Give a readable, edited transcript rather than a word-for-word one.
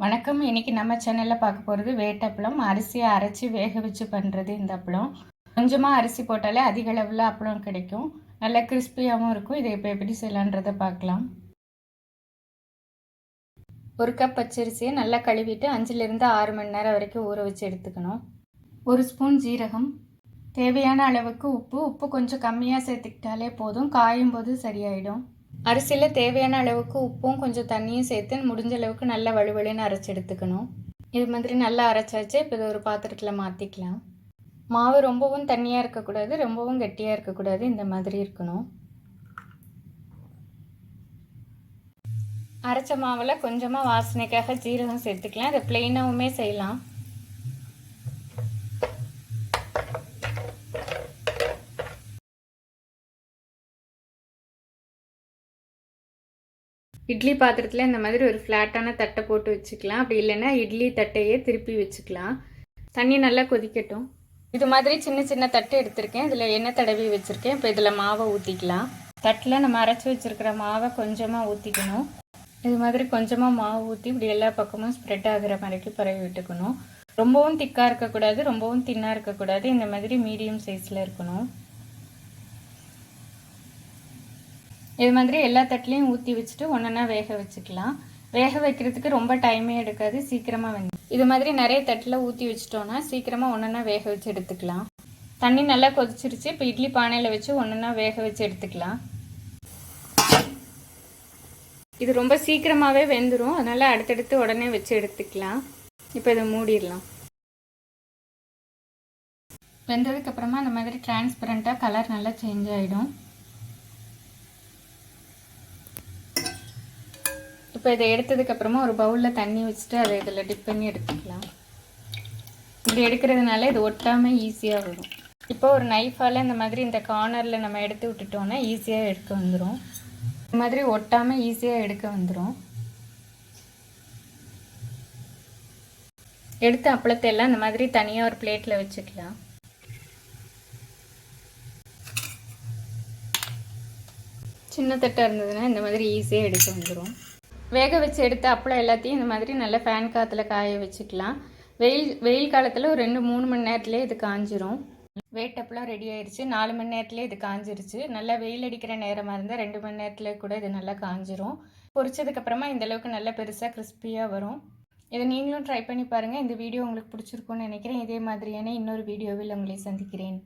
வணக்கம். இன்னைக்கு நம்ம சேனல்ல பார்க்க போகிறது வேட்டப்பளம். அரிசியை அரைச்சி வேக வச்சு பண்ணுறது இந்த அப்பளம். கொஞ்சமாக அரிசி போட்டாலே அதிக அளவில் அப்பளம் கிடைக்கும். நல்லா கிறிஸ்பியாகவும் இருக்கும். இதை இப்போ எப்படி செய்யலான்றதை பார்க்கலாம். ஒரு கப் பச்சரிசியை நல்லா கழுவிட்டு 5லிருந்து 6 மணி நேரம் வரைக்கும் ஊற வச்சு எடுத்துக்கணும். 1 ஸ்பூன் ஜீரகம், தேவையான அளவுக்கு உப்பு கொஞ்சம் கம்மியாக சேர்த்துக்கிட்டாலே போதும், காயும் போது சரியாயிடும். அரிசியில் தேவையான அளவுக்கு உப்பும் கொஞ்சம் தண்ணியும் சேர்த்து முடிஞ்ச அளவுக்கு நல்லா வலுவலுன்னு அரைச்சி எடுத்துக்கணும். இது மாதிரி நல்லா அரைச்சாச்சு. இப்போ இதை ஒரு பாத்திரத்தில் மாற்றிக்கலாம். மாவு ரொம்பவும் தண்ணியாக இருக்கக்கூடாது, ரொம்பவும் கெட்டியாக இருக்கக்கூடாது, இந்த மாதிரி இருக்கணும். அரைச்ச மாவில் கொஞ்சமாக வாசனைக்காக ஜீரகம் சேர்த்துக்கலாம். இதை பிளெயினாகவுமே செய்யலாம். இட்லி பாத்திரத்தில் இந்த மாதிரி ஒரு ஃப்ளாட்டான தட்டை போட்டு வச்சுக்கலாம். அப்படி இல்லைன்னா இட்லி தட்டையே திருப்பி வச்சுக்கலாம். தண்ணி நல்லா கொதிக்கட்டும். இது மாதிரி சின்ன சின்ன தட்டு எடுத்திருக்கேன். இதில் எண்ணெய் தடவி வச்சுருக்கேன். இப்போ இதில் மாவை ஊற்றிக்கலாம். தட்டில் நம்ம அரைச்சி வச்சுருக்கிற மாவை கொஞ்சமாக ஊற்றிக்கணும். இது மாதிரி கொஞ்சமாக மாவு ஊற்றி இப்படி எல்லா பக்கமும் ஸ்ப்ரெட் ஆகிற மாதிரிக்கு பரவி விட்டுக்கணும். ரொம்பவும் திக்காக இருக்கக்கூடாது, ரொம்பவும் தின்னாக இருக்கக்கூடாது. இந்த மாதிரி மீடியம் சைஸில் இருக்கணும். இது மாதிரி எல்லா தட்டிலையும் ஊற்றி வச்சுட்டு ஒன்றா வேக வச்சுக்கலாம். வேக வைக்கிறதுக்கு ரொம்ப டைமே எடுக்காது, சீக்கிரமாக வெந்துடும். இது மாதிரி நிறைய தட்டில் ஊற்றி வச்சிட்டோன்னா சீக்கிரமாக ஒன்றா வேக வச்சு எடுத்துக்கலாம். தண்ணி நல்லா கொதிச்சிருச்சு. இப்போ இட்லி பானையில் வச்சு ஒன்றா வேக வச்சு எடுத்துக்கலாம். இது ரொம்ப சீக்கிரமாகவே வெந்துடும், அதனால் அடுத்தடுத்து உடனே வச்சு எடுத்துக்கலாம். இப்போ இதை மூடிடலாம். வெந்ததுக்கப்புறமா அந்த மாதிரி டிரான்ஸ்பரண்ட்டாக கலர் நல்லா சேஞ்ச் ஆகிடும். இப்போ இதை எடுத்ததுக்கப்புறமா ஒரு பவுலில் தண்ணி வச்சுட்டு அதை இதில் டிப் பண்ணி எடுத்துக்கலாம். இப்படி எடுக்கிறதுனால இது ஒட்டாமல் ஈஸியாக வரும். இப்போ ஒரு நைஃபால் இந்த மாதிரி இந்த கார்னரில் நம்ம எடுத்து விட்டுட்டோன்னா ஈஸியாக எடுக்க வந்துடும். இந்த மாதிரி ஒட்டாமல் ஈஸியாக எடுக்க வந்துடும். எடுத்த அப்பளத்தை எல்லாம் இந்த மாதிரி தனியாக ஒரு பிளேட்டில் வச்சுக்கலாம். சின்ன தட்டாக இருந்ததுன்னா இந்த மாதிரி ஈஸியாக எடுக்க வந்துடும். வேக வச்சு எடுத்த அப்பளம் எல்லாத்தையும் இந்த மாதிரி நல்லா ஃபேன் காற்றுல காய வச்சுக்கலாம். வெயில் காலத்தில் ஒரு 2-3 மணி நேரத்துலேயே இது காஞ்சிரும். வேட்டப்பளம் ரெடி ஆயிடுச்சு. 4 மணி நேரத்துலேயே இது காஞ்சிருச்சு. நல்லா வெயில் அடிக்கிற நேரமாக இருந்தால் 2 மணி நேரத்தில் கூட இது நல்லா காஞ்சிரும். பொரிச்சதுக்கப்புறமா இந்தளவுக்கு நல்லா பெருசாக கிறிஸ்பியாக வரும். இதை நீங்களும் ட்ரை பண்ணி பாருங்கள். இந்த வீடியோ உங்களுக்கு பிடிச்சிருக்குன்னு நினைக்கிறேன். இதே மாதிரியான இன்னொரு வீடியோவில் உங்களை சந்திக்கிறேன்.